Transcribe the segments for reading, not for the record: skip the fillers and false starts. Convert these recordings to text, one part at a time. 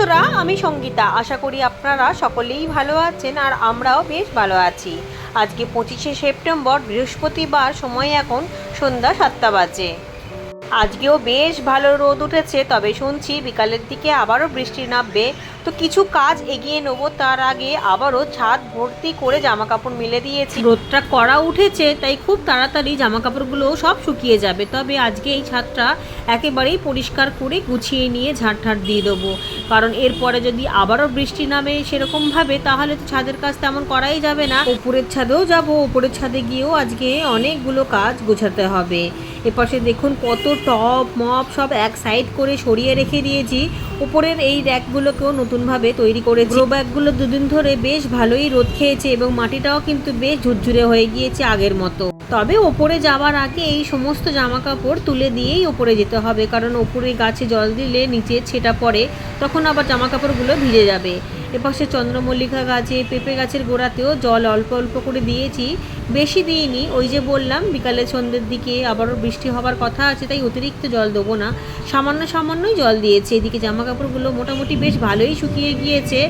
বন্ধুরা, আমি সঙ্গীতা। আশা করি আপনারা সকলেই ভালো আছেন আর আমরাও বেশ ভালো আছি। আজকে 25শে সেপ্টেম্বর, বৃহস্পতিবার। সময় এখন সন্ধ্যা 7টা বাজে। আজকেও বেশ ভালো রোদ উঠেছে, তবে শুনছি বিকালের দিকে আবারও বৃষ্টি নামবে। তো কিছু কাজ এগিয়ে নেবো, তার আগে আবারও ছাদ ভর্তি করে জামা কাপড় মেলে দিয়েছি। রোদটা কড়া উঠেছে, তাই খুব তাড়াতাড়ি জামা কাপড়গুলোও সব শুকিয়ে যাবে। তবে আজকে এই ছাদটা একেবারেই পরিষ্কার করে গুছিয়ে নিয়ে ঝাড় দিয়ে দেবো, কারণ এরপরে যদি আবারও বৃষ্টি নামে সেরকমভাবে, তাহলে তো ছাদের কাজ তেমন করাই যাবে না। উপরের ছাদেও যাবো, উপরের ছাদে গিয়েও আজকে অনেকগুলো কাজ গোছাতে হবে। এপাশে দেখুন কত টপ মপ সব এক সাইড করে সরিয়ে রেখে দিয়েছি। উপরের এই র্যাকগুলোকেও নতুনভাবে তৈরি করেছি। গ্রো ব্যাগগুলো দুদিন ধরে বেশ ভালোই রোদ খেয়েছে এবং মাটিটাও কিন্তু বেশ ঝুরঝুরে হয়ে গিয়েছে আগের মতো। তবে ওপরে যাওয়ার আগে এই সমস্ত জামা কাপড় তুলে দিয়েই ওপরে যেতে হবে, কারণ ওপরে গাছে জল দিলে নিচে ছেটা পড়ে, তখন আবার জামা কাপড়গুলো ভিজে যাবে। এপাশে চন্দ্রমল্লিকা গাছে, পেঁপে গাছের গোড়াতেও জল অল্প অল্প করে দিয়েছি, বেশি দিইনি। ওই যে বললাম বিকালে সন্ধ্যের দিকে আবারও বৃষ্টি হবার কথা আছে, তাই অতিরিক্ত জল দেবো না, সামান্যই জল দিয়েছি। এদিকে জামা কাপড়গুলো মোটামুটি বেশ ভালোই শুকিয়ে গিয়েছে।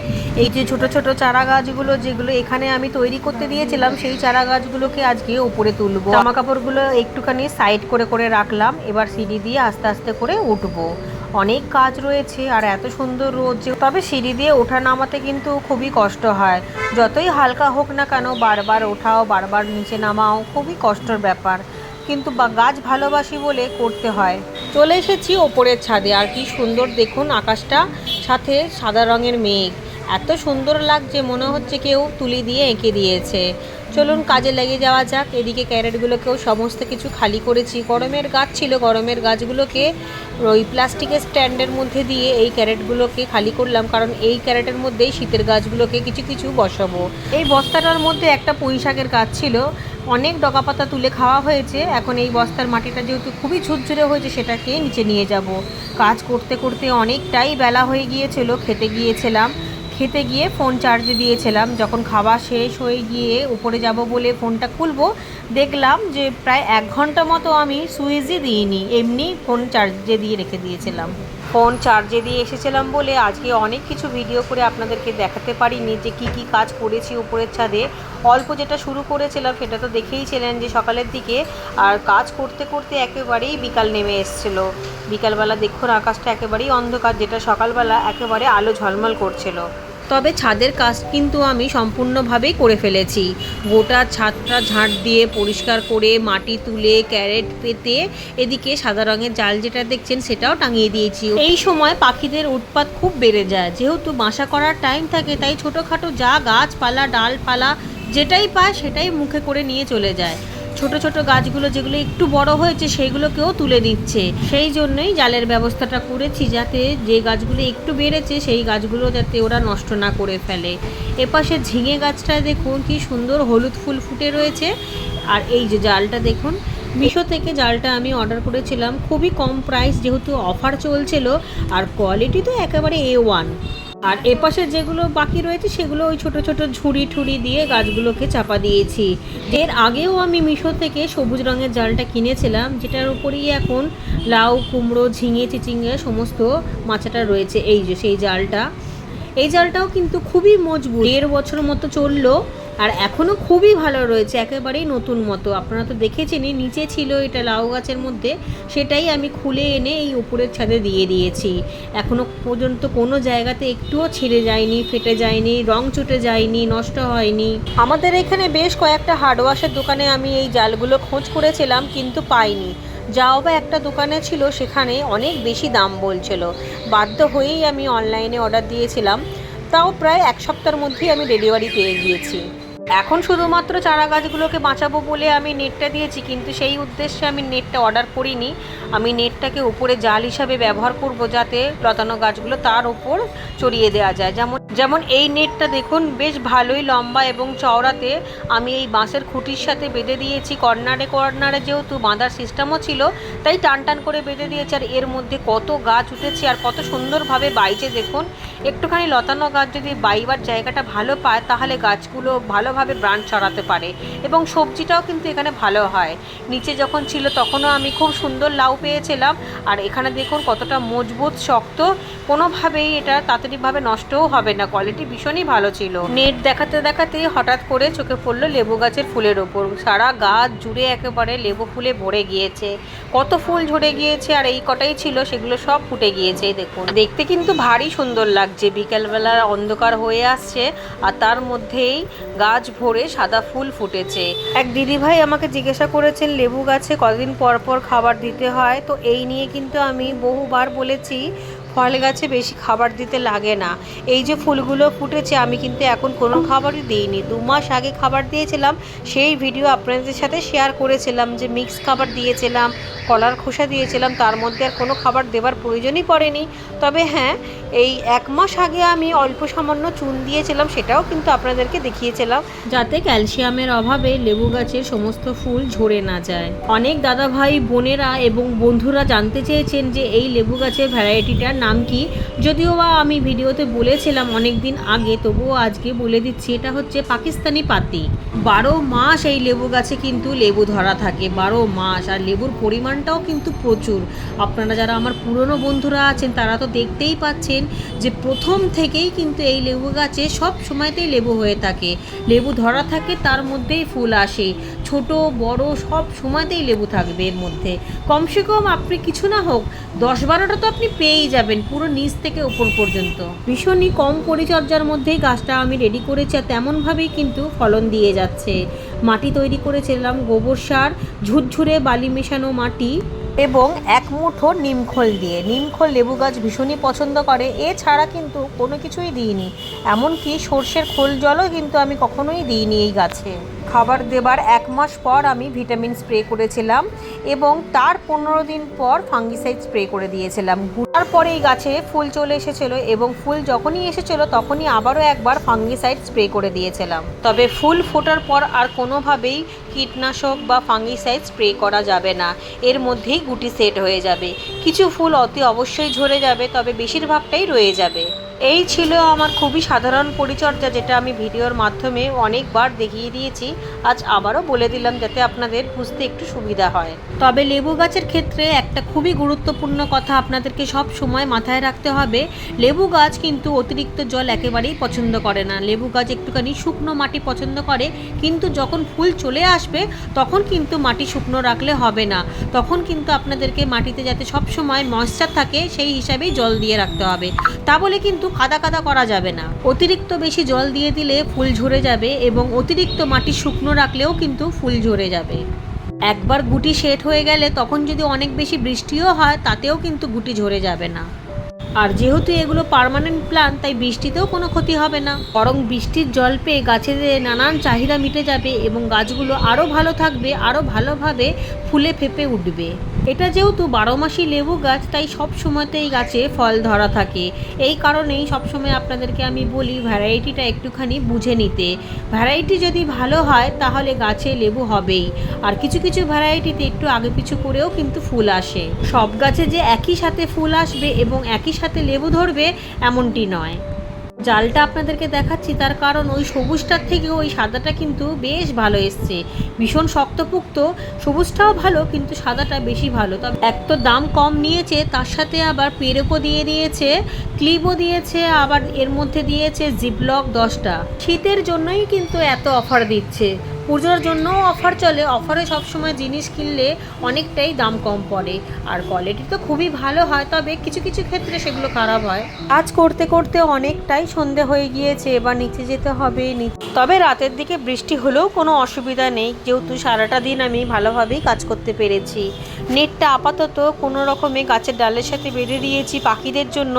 এই যে ছোট ছোট চারা গাছগুলো যেগুলো এখানে আমি তৈরি করতে দিয়েছিলাম, সেই চারা গাছগুলোকে আজকে উপরে তুলবো। জামা কাপড়গুলো একটুখানি সাইড করে করে রাখলাম, এবার সিঁড়ি দিয়ে আস্তে আস্তে করে উঠবো। অনেক কাজ রয়েছে আর এত সুন্দর রোদ যে, তবে সিঁড়ি দিয়ে ওঠা নামাতে কিন্তু খুবই কষ্ট হয়। যতই হালকা হোক না কেন, বারবার ওঠাও বারবার নিচে নামাও খুবই কষ্টের ব্যাপার, কিন্তু গাছ ভালোবাসি বলে করতে হয়। চলে এসেছি ওপরের ছাদে, আর কি সুন্দর দেখুন আকাশটা, সাথে সাদা রঙের মেঘ, এত সুন্দর লাগছে, মনে হচ্ছে কেউ তুলি দিয়ে এঁকে দিয়েছে। চলুন কাজে লেগে যাওয়া যাক। এদিকে ক্যারেটগুলোকেও সমস্ত কিছু খালি করেছি। গরমের গাছ ছিল, গরমের গাছগুলোকে ওই প্লাস্টিকের স্ট্যান্ডের মধ্যে দিয়ে এই ক্যারেটগুলোকে খালি করলাম, কারণ এই ক্যারেটের মধ্যেই শীতের গাছগুলোকে কিছু কিছু বসাবো। এই বস্তাটার মধ্যে একটা পুঁই শাকের গাছ ছিল, অনেক ডগা পাতা তুলে খাওয়া হয়েছে। এখন এই বস্তার মাটিটা যেহেতু খুবই ঝুরঝুরে হয়েছে, সেটাকে নিচে নিয়ে যাব। কাজ করতে করতে অনেকটাই বেলা হয়ে গিয়েছিল। খেতে গিয়ে ফোন চার্জে দিয়েছিলাম। যখন খাওয়া শেষ হয়ে গিয়ে উপরে যাব বলে ফোনটা খুলবো, দেখলাম যে প্রায় 1 ঘন্টা মতো আমি সুইচই দিইনি, এমনি ফোন চার্জে দিয়ে রেখে দিয়েছিলাম। ফোন চার্জে দিয়ে এসেছিলাম বলে আজকে অনেক কিছু ভিডিও করে আপনাদেরকে দেখাতে পারিনি যে কি কি কাজ করেছি উপরের ছাদে। অল্প যেটা শুরু করেছিলাম সেটা তো দেখেইছিলেন যে সকালের দিকে, আর কাজ করতে করতে একেবারেই বিকাল নেমে এসেছিলো। বিকালবেলা দেখুন আকাশটা একেবারেই অন্ধকার, যেটা সকালবেলা একেবারে আলো ঝলমল করছিল। তবে ছাদের কাজ কিন্তু আমি সম্পূর্ণভাবেই করে ফেলেছি। গোটা ছাদটা ঝাঁট দিয়ে পরিষ্কার করে মাটি তুলে ক্যারেট পেতে এদিকে সাদা রঙের জাল যেটা দেখছেন সেটাও টাঙিয়ে দিয়েছি। এই সময় পাখিদের উৎপাত খুব বেড়ে যায়, যেহেতু বাসা করার টাইম থাকে, তাই ছোটোখাটো যা গাছপালা ডালপালা যেটাই পায় সেটাই মুখে করে নিয়ে চলে যায়। ছোট ছোট গাছগুলো যেগুলো একটু বড় হয়েছে সেগুলোকেও তুলে দিচ্ছে। সেই জন্যই জালের ব্যবস্থাটা করেছি, যাতে যে গাছগুলো একটু বেড়েছে সেই গাছগুলো যাতে ওরা নষ্ট না করে ফেলে। এপাশে ঝিঙে গাছটা দেখুন কি সুন্দর হলুদ ফুল ফুটে রয়েছে। আর এই যে জালটা দেখুন, মিশো থেকে জালটা আমি অর্ডার করেছিলাম, খুবই কম প্রাইস, যেহেতু অফার চলছিল, আর কোয়ালিটি তো একেবারে A1। আর এপাশে যেগুলো বাকি রয়েছে সেগুলো ওই ছোট ছোট ঝুড়ি ঠুড়ি দিয়ে গাছগুলোকে চাপা দিয়েছি। এর আগেও আমি মিশো থেকে সবুজ রঙের জালটা কিনেছিলাম, যেটার উপরেই এখন লাউ কুমড়ো ঝিঙে চিচিঙ্গা সমস্ত মাচাটা রয়েছে। এই যে সেই জালটা, এই জালটাও কিন্তু খুবই মজবুত, 1.5 বছর মতো চললো আর এখনও খুবই ভালো রয়েছে, একেবারেই নতুন মতো। আপনারা তো দেখেছেনই, নিচে ছিল এটা লাউ গাছের মধ্যে, সেটাই আমি খুলে এনে এই উপরের ছাদে দিয়ে দিয়েছি। এখনও পর্যন্ত কোনো জায়গাতে একটুও ছিঁড়ে যায়নি, ফেটে যায়নি, রং চটে যায়নি, নষ্ট হয়নি। আমাদের এখানে বেশ কয়েকটা হার্ডওয়াশের দোকানে আমি এই জালগুলো খোঁজ করেছিলাম, কিন্তু পাইনি। যাও বা একটা দোকানে ছিল, সেখানে অনেক বেশি দাম বলছিল। বাধ্য হয়েই আমি অনলাইনে অর্ডার দিয়েছিলাম, তাও প্রায় 1 সপ্তাহের মধ্যেই আমি ডেলিভারি পেয়ে গিয়েছি। এখন শুধুমাত্র চারা গাছগুলোকে বাঁচাবো বলে আমি নেটটা দিয়েছি, কিন্তু সেই উদ্দেশ্যে আমি নেটটা অর্ডার করিনি। আমি নেটটাকে উপরে জাল হিসাবে ব্যবহার করব, যাতে লতানো গাছগুলো তার উপর চড়িয়ে দেওয়া যায়। যেমন যেমন এই নেটটা দেখুন বেশ ভালোই লম্বা এবং চওড়াতে আমি এই বাঁশের খুঁটির সাথে বেঁধে দিয়েছি। কর্নারে কর্নারে যেহেতু বাঁধার সিস্টেমও ছিল তাই টান টান করে বেঁধে দিয়েছি। আর এর মধ্যে কত গাছ উঠেছে আর কত সুন্দরভাবে বাইছে দেখুন। একটুখানি লতানো গাছ যদি বাইবার জায়গাটা ভালো পায় তাহলে গাছগুলো ভালোভাবে ব্রাঞ্চ ছড়াতে পারে এবং সবজিটাও কিন্তু এখানে ভালো হয়। নিচে যখন ছিল তখনও আমি খুব সুন্দর লাউ পেয়েছিলাম। আর এখানে দেখুন কতটা মজবুত শক্ত, কোনোভাবেই এটা তাড়াতাড়িভাবে নষ্টও হবে না, কোয়ালিটি ভীষণই ভালো ছিল। নেট দেখাতে দেখাতেই হঠাৎ করে চোখে পড়লো লেবু গাছের ফুলের ওপর। সারা গাছ জুড়ে একেবারে লেবু ফুলে ভরে গিয়েছে, কত ফুল ঝরে গিয়েছে আর এই কটাই ছিল সেগুলো সব ফুটে গিয়েছে। দেখুন দেখতে কিন্তু ভারী সুন্দর লাগছে, বিকেলবেলার অন্ধকার হয়ে আসছে আর তার মধ্যেই গাছ ভরে সাদা ফুল ফুটেছে। এক দিদিভাই আমাকে জিজ্ঞাসা করেছেন লেবু গাছে কতদিন পর পর খাবার দিতে হয়, তো এই নিয়ে কিন্তু আমি বহুবার বলেছি ফল গাছে বেশি খাবার দিতে লাগে না। এই যে ফুলগুলো ফুটেছে আমি কিন্তু এখন কোনো খাবারই দিইনি, 2 মাস আগে খাবার দিয়েছিলাম, সেই ভিডিও আপনাদের সাথে শেয়ার করেছিলাম যে মিক্স খাবার দিয়েছিলাম, কলার খোসা দিয়েছিলাম, তার মধ্যে আর কোনো খাবার দেবার প্রয়োজনই পড়েনি। তবে হ্যাঁ, এই 1 মাস আগে আমি অল্প সামান্য চুন দিয়েছিলাম, সেটাও কিন্তু আপনাদেরকে দেখিয়েছিলাম যাতে ক্যালসিয়ামের অভাবে লেবু গাছের সমস্ত ফুল ঝরে না যায়। অনেক দাদা ভাই বোনেরা এবং বন্ধুরা জানতে চেয়েছেন যে এই লেবু গাছের ভ্যারাইটিটার নাম কি, যদিও বা আমি ভিডিওতে বলেছিলাম অনেক দিন আগে, তবুও আজকে বলে দিচ্ছি এটা হচ্ছে পাকিস্তানি পাতি। 12 মাস এই লেবু গাছে কিন্তু লেবু ধরা থাকে, 12 মাস, আর লেবুর পরিমাণটাও কিন্তু প্রচুর। আপনারা যারা আমার পুরনো বন্ধুরা আছেন তারা তো দেখতেই পাচ্ছেন যে প্রথম থেকেই কিন্তু এই লেবু গাছে সব সময়তেই লেবু হয়ে থাকে, লেবু ধরা থাকে, তার মধ্যেই ফুল আসে, ছোট বড় সব সময়তেই লেবু থাকবে এর মধ্যে। কমসে কম আপনি কিছু না হোক 10-12টা তো আপনি পেয়েই যাবেন পুরো নিচ থেকে উপর পর্যন্ত। ভীষণই কম পরিচর্যার মধ্যেই গাছটা আমি রেডি করেছি আর তেমনভাবেই কিন্তু ফলন দিয়ে যাচ্ছে। মাটি তৈরি করেছিলাম গোবর সার, ঝুরঝুরে বালি মেশানো মাটি এবং 1 মুঠো নিমখোল দিয়ে। নিমখোল লেবু গাছ ভীষণই পছন্দ করে, এছাড়া কিন্তু কোনো কিছুই দিইনি, এমনকি সর্ষের খোল জলও কিন্তু আমি কখনোই দিইনি এই গাছে। খাবার দেবার 1 মাস পর আমি ভিটামিন স্প্রে করেছিলাম এবং তার 15 দিন পর ফাঙ্গিসাইড স্প্রে করে দিয়েছিলাম। তারপরে এই গাছে ফুল চলে এসেছিলো এবং ফুল যখনই এসেছিলো তখনই আবারও একবার ফাঙ্গিসাইড স্প্রে করে দিয়েছিলাম। তবে ফুল ফোটার পর আর কোনোভাবেই কীটনাশক বা ফাঙ্গিসাইড স্প্রে করা যাবে না, এর মধ্যেই গুটি সেট হয়ে যাবে। কিছু ফুল অতি অবশ্যই ঝরে যাবে, তবে বেশিরভাগটাই রয়ে যাবে। এই ছিল আমার খুবই সাধারণ পরিচর্যা, যেটা আমি ভিডিওর মাধ্যমে অনেকবার দেখিয়ে দিয়েছি, আজ আবারও বলে দিলাম যাতে আপনাদের বুঝতে একটু সুবিধা হয়। তবে লেবু গাছের ক্ষেত্রে একটা খুবই গুরুত্বপূর্ণ কথা আপনাদেরকে সব সময় মাথায় রাখতে হবে, লেবু গাছ কিন্তু অতিরিক্ত জল একেবারেই পছন্দ করে না। লেবু গাছ একটুখানি শুকনো মাটি পছন্দ করে, কিন্তু যখন ফুল চলে আসবে তখন কিন্তু মাটি শুকনো রাখলে হবে না, তখন কিন্তু আপনাদেরকে মাটিতে যাতে সব সময় ময়েশ্চার থাকে সেই হিসাবেই জল দিয়ে রাখতে হবে। তা বলে কিন্তু কাদা কাদা করা যাবে না, অতিরিক্ত বেশি জল দিয়ে দিলে ফুল ঝরে যাবে এবং অতিরিক্ত মাটি শুকনো রাখলেও কিন্তু ফুল ঝরে যাবে। একবার গুটি সেট হয়ে গেলে তখন যদি অনেক বেশি বৃষ্টিও হয় তাতেও কিন্তু গুটি ঝরে যাবে না। আর যেহেতু এগুলো পার্মানেন্ট প্ল্যান্ট তাই বৃষ্টিতেও কোনো ক্ষতি হবে না, বরং বৃষ্টির জল পেয়ে গাছের নানান চাহিদা মিটে যাবে এবং গাছগুলো আরও ভালো থাকবে, আরও ভালোভাবে ফুলে ফেঁপে উঠবে। এটা যেহেতু 12 মাসই লেবু গাছ তাই সব সময়তেই গাছে ফল ধরা থাকে। এই কারণেই সবসময় আপনাদেরকে আমি বলি ভ্যারাইটিটা একটুখানি বুঝে নিতে। ভ্যারাইটি যদি ভালো হয় তাহলে গাছে লেবু হবেই, আর কিছু কিছু ভ্যারাইটিতে একটু আগে পিছু করেও কিন্তু ফুল আসে। সব গাছে যে একই সাথে ফুল আসবে এবং একই সাথে লেবু ধরবে এমনটি নয়। জালটা আপনাদেরকে দেখাচ্ছি তার কারণ ওই সবুজটার থেকে ওই সাদাটা কিন্তু বেশ ভালো এসছে, ভীষণ শক্তপোক্ত। সবুজটাও ভালো কিন্তু সাদাটা বেশি ভালো। তবে এক তো দাম কম নিয়েছে, তার সাথে আবার পেরেকও দিয়ে দিয়েছে, ক্লিপও দিয়েছে, আবার এর মধ্যে দিয়েছে জিপলক 10টা। শীতের জন্যই কিন্তু এত অফার দিচ্ছে, পুজোর জন্যও অফার চলে। অফারে সবসময় জিনিস কিনলে অনেকটাই দাম কম পড়ে আর কোয়ালিটি তো খুবই ভালো হয়, তবে কিছু কিছু ক্ষেত্রে সেগুলো খারাপ হয়। কাজ করতে করতে অনেকটাই সন্ধে হয়ে গিয়েছে, এবার নিচে যেতে হবে। তবে রাতের দিকে বৃষ্টি হলেও কোনো অসুবিধা নেই, যেহেতু সারাটা দিন আমি ভালোভাবেই কাজ করতে পেরেছি। নেটটা আপাতত কোনো রকমে গাছের ডালের সাথে বেঁধে দিয়েছি পাখিদের জন্য,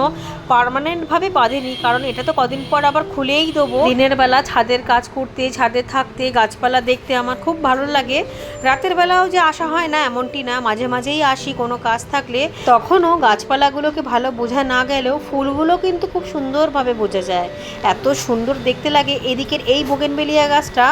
পার্মানেন্টভাবে বাঁধেনি, কারণ এটা তো কদিন পর আবার খুলেই দেবো। দিনের বেলা ছাদের কাজ করতে, ছাদে থাকতে, গাছপালা গাছপালা দেখতে আমার খুব ভালো লাগে। রাতের বেলাও যে আসা হয় না এমনটি না, মাঝে মাঝেই আসি কোনো কাজ থাকলে। তখনও গাছপালাগুলোকে ভালো বোঝা না গেলেও ফুলগুলো কিন্তু খুব সুন্দরভাবে বোঝা যায়, এত সুন্দর দেখতে লাগে। এদিকের এই বোগেনভেলিয়া গাছটা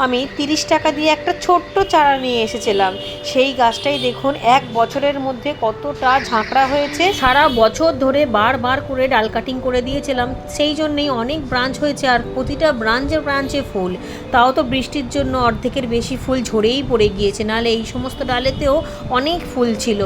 আমি 30 টাকা দিয়ে একটা ছোট্ট চারা নিয়ে এসেছিলাম। সেই গাছটাই দেখুন 1 বছরের মধ্যে কতটা ঝাঁকড়া হয়েছে। সারা বছর ধরে বারবার করে ডাল কাটিং করে দিয়েছিলাম, সেই জন্যেই অনেক ব্রাঞ্চ হয়েছে, আর প্রতিটা ব্রাঞ্চে ব্রাঞ্চে ফুল। তাও তো বৃষ্টির জন্য অর্ধেকের বেশি ফুল ঝরেই পড়ে গিয়েছে, নাহলে এই সমস্ত ডালেতেও অনেক ফুল ছিল।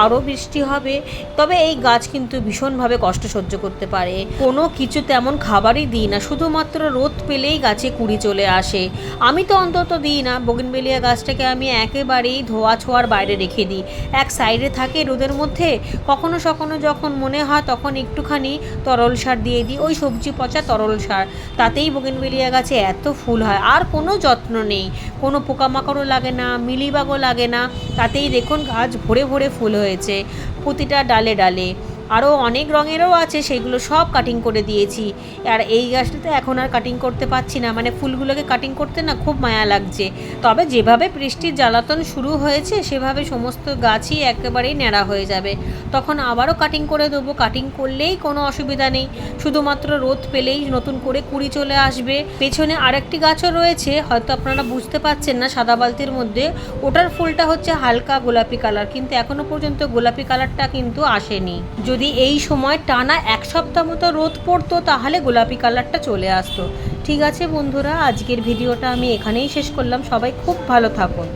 আরও বৃষ্টি হবে। তবে এই গাছ কিন্তু ভীষণভাবে কষ্ট সহ্য করতে পারে। কোনো কিছু তেমন খাবারই দিই না, শুধুমাত্র রোদ পেলেই গাছে কুড়ি চলে আসে। আমি তো অন্তত দিই না, বোগেনভেলিয়া গাছটাকে আমি একেবারেই ধোয়া ছোঁয়ার বাইরে রেখে দিই, এক সাইডে থাকে রোদের মধ্যে। কখনো সখনো যখন মনে হয় তখন একটুখানি তরল সার দিয়ে দিই, ওই সবজি পচা তরল সার। তাতেই বোগেনভেলিয়া গাছে এত ফুল হয়, আর কোনো যত্ন নেই, কোনো পোকামাকড়ও লাগে না, মিলিবাগও লাগে না। তাতেই দেখুন গাছ ভরে ভরে ফুল হয়েছে প্রতিটা ডালে ডালে। আরও অনেক রঙেরও আছে, সেগুলো সব কাটিং করে দিয়েছি। আর এই গাছটাতে এখন আর কাটিং করতে পারছি না, মানে ফুলগুলোকে কাটিং করতে না খুব মায়া লাগছে। তবে যেভাবে বৃষ্টির জ্বালাতন শুরু হয়েছে সেভাবে সমস্ত গাছই একেবারেই ন্যাড়া হয়ে যাবে, তখন আবারও কাটিং করে দেবো। কাটিং করলেই কোনো অসুবিধা নেই, শুধুমাত্র রোদ পেলেই নতুন করে কুড়ি চলে আসবে। পেছনে আরেকটি গাছও রয়েছে, হয়তো আপনারা বুঝতে পারছেন না, সাদা বালতির মধ্যে। ওটার ফুলটা হচ্ছে হালকা গোলাপি কালার, কিন্তু এখনও পর্যন্ত গোলাপি কালারটা কিন্তু আসেনি। যদি এই সময় টানা 1 সপ্তাহ মতো রোদ পড়তো তাহলে গোলাপি কালারটা চলে আসতো। ঠিক আছে বন্ধুরা, আজকের ভিডিওটা আমি এখানেই শেষ করলাম। সবাই খুব ভালো থাকুন।